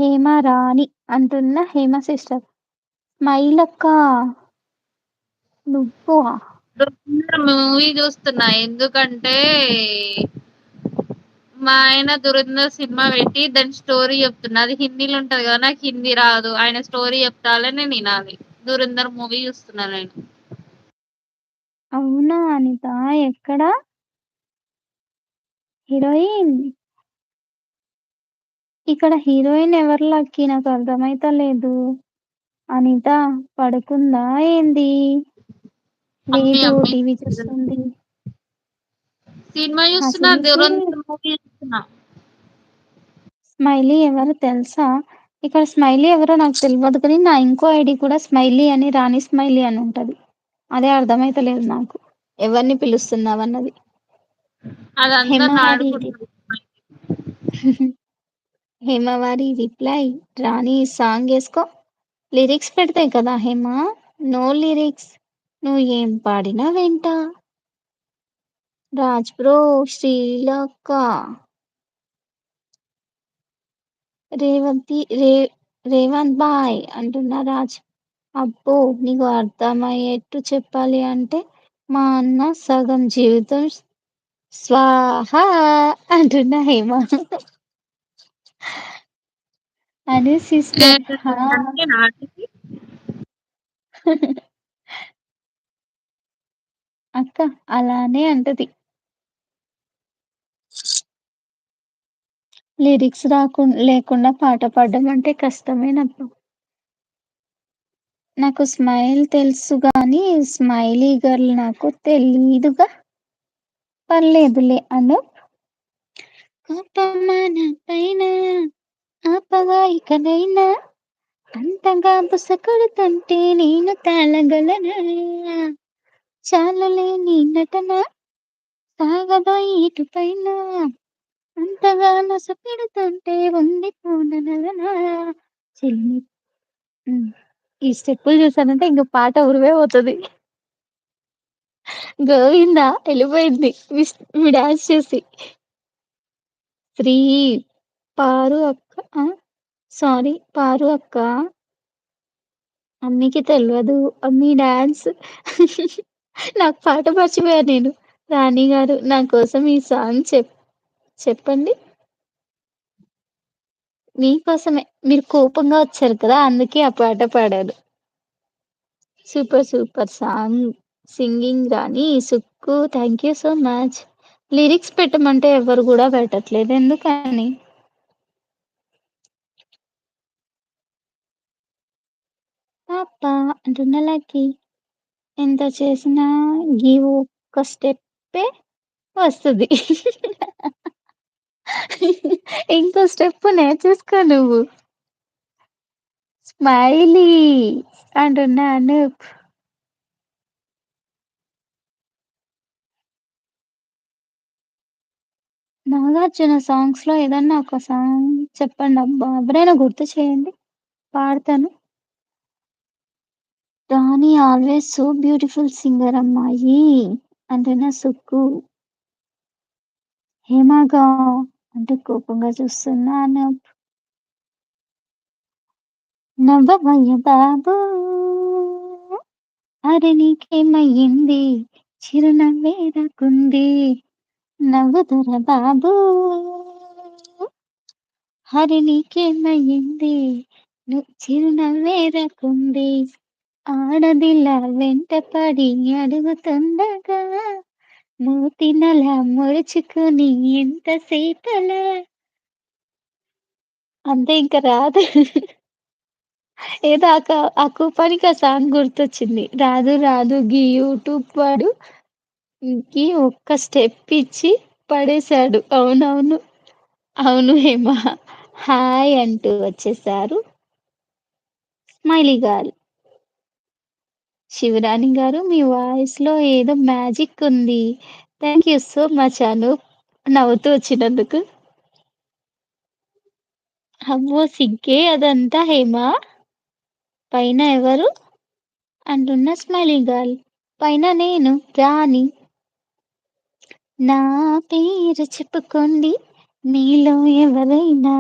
హేమ రాణి అంటున్న హేమ సిస్టర్. స్మైలక్క నువ్వా? మూవీ చూస్తున్నా ఎందుకంటే మా ఆయన దురంధర్ సినిమా పెట్టి దాని స్టోరీ చెప్తున్నా. అది హిందీలో ఉంటది కదా, నాకు హిందీ రాదు. ఆయన స్టోరీ చెప్తాలే నేను వినాలి. దురంధర్ మూవీ చూస్తున్నా నేను. అవునా అనిత? ఎక్కడ హీరోయిన్? ఇక్కడ హీరోయిన్ ఎవరు లక్కీ? నాకు అర్థమైతలేదు. అనిత పడుకుందా ఏంది? అమ్మి లేదు, అమ్మి టీవీ చూస్తుంది. సినిమా చూస్తున్నా, అసలుకి దురంధర్ మూవీ చూస్తున్నా. స్మైలీ ఎవరు తెలుసా? ఇక్కడ స్మైలీ ఎవరో నాకు తెలియదు, కానీ నా ఇంకో ఐడి కూడా స్మైలీ అని, రాణి స్మైలీ అని ఉంటది. అదే అర్థమైతలేదు నాకు, ఎవరిని పిలుస్తున్నావన్నది. అదంతా హేమవారి నాడుకుంటుంది. హేమవారి రిప్లై. రాణి సాంగ్ వేసుకో. లిరిక్స్ పెడతాయి కదా హేమ. No lyrics. నువ్వు ఏం పాడినా వింటా. రాజ్ బ్రో, శ్రీలక్క, రేవంత్ బాయ్ అంటున్నా రాజ్. అబ్బో, నీకు అర్థమయ్యేట్టు చెప్పాలి అంటే మా అన్న సగం జీవితం స్వాహ అంటున్నా హేమ. అను సిస్టర్ హా. అంటే నాటికి అక్క అలానే అంటది. లిరిక్స్ లేకుండా పాట పాడడం అంటే కష్టమేనప్పుడు. నాకు స్మైల్ తెలుసు గాని స్మైలీ గర్ల్ నాకు తెలీదుగా. పర్లేదులే అను. కోపమాన పైన ఆపగా ఇకనైనా, అంతగా బుసకొడుతుంటే నేను తాళగలనా? చాలులే నీ నటన, సాగదో ఇటు పైన, అంతగా నస పెడుతుంటే ఉండిపోనలనా చెల్లి. ఉమ్. ఈ స్టెప్పులు చూసానంటే ఇంక పాట ఉరివే పోతుంది. గోవిందా వెళ్ళిపోయింది మీ డాన్స్ చూసి. శ్రీ పారు అక్క, సారీ పారు అక్క, అమ్మకి తెలియదు అమ్మీ డాన్స్. నాకు పాట మర్చిపోయా నేను. రాణి గారు నా కోసం ఈ సాంగ్ చెప్పండి. మీకోసమే, మీరు కోపంగా వచ్చారు కదా, అందుకే ఆ పాట పాడాను. Super super song singing Rani Sukku, thank you so much. Lyrics పెట్టమంటే ఎవరు కూడా పెట్టట్లేదు, ఎందుకని? పాప అంటున్న లక్కీ. ఎంత చేసినా ఈ ఒక్క స్టెప్పే వస్తుంది. ఇంకో స్టెప్ నేర్చేసుకో నువ్వు. స్మైలీ అంటున్నా అనూప్. నాగార్జున సాంగ్స్ లో ఏదన్నా ఒక సాంగ్ చెప్పండి అబ్బా, ఎవరైనా గుర్తు చేయండి, పాడతాను. రాణి ఆల్వేస్ సో బ్యూటిఫుల్ సింగర్ అమ్మాయి అంటున్నా సుక్కు. హేమగా అంటే కోపంగా చూస్తున్నా అనూప్. నవ్వబోయే బాబు, అరే నీకేమయ్యింది, చిరునవ్వే రాకుంది, నవ్వుతుర బాబు, హరి నీకేమయ్యింది, చిరునవ్వే రాకుంది, ఆడదిలా వెంటపడి అడుగుతుండగా, మూతినలా ముడుచుకుని ఎంతసేపలా. అంతే, ఇంకా రాదు. ఏదో ఆ కూపానికి ఆ సాంగ్ గుర్తొచ్చింది. రాదు రాదు గీ యూట్యూబ్ వాడు కి ఒక్క స్టెప్ ఇచ్చి పడేశాడు. అవునవును. అవును హేమ. హాయ్ అంటూ వచ్చేసారు స్మైలీ గారు. శివరాణి గారు మీ వాయిస్ లో ఏదో మ్యాజిక్ ఉంది. థ్యాంక్ యూ సో మచ్ అను, నవ్వుతూ వచ్చినందుకు. అమ్మో సిగ్గే అదంతా హేమ. పైన ఎవరు అంటున్న స్మైలీ గర్ల్. పైన నేను రాణి. నా పేరు చెప్పుకోండి మీలో ఎవరైనా,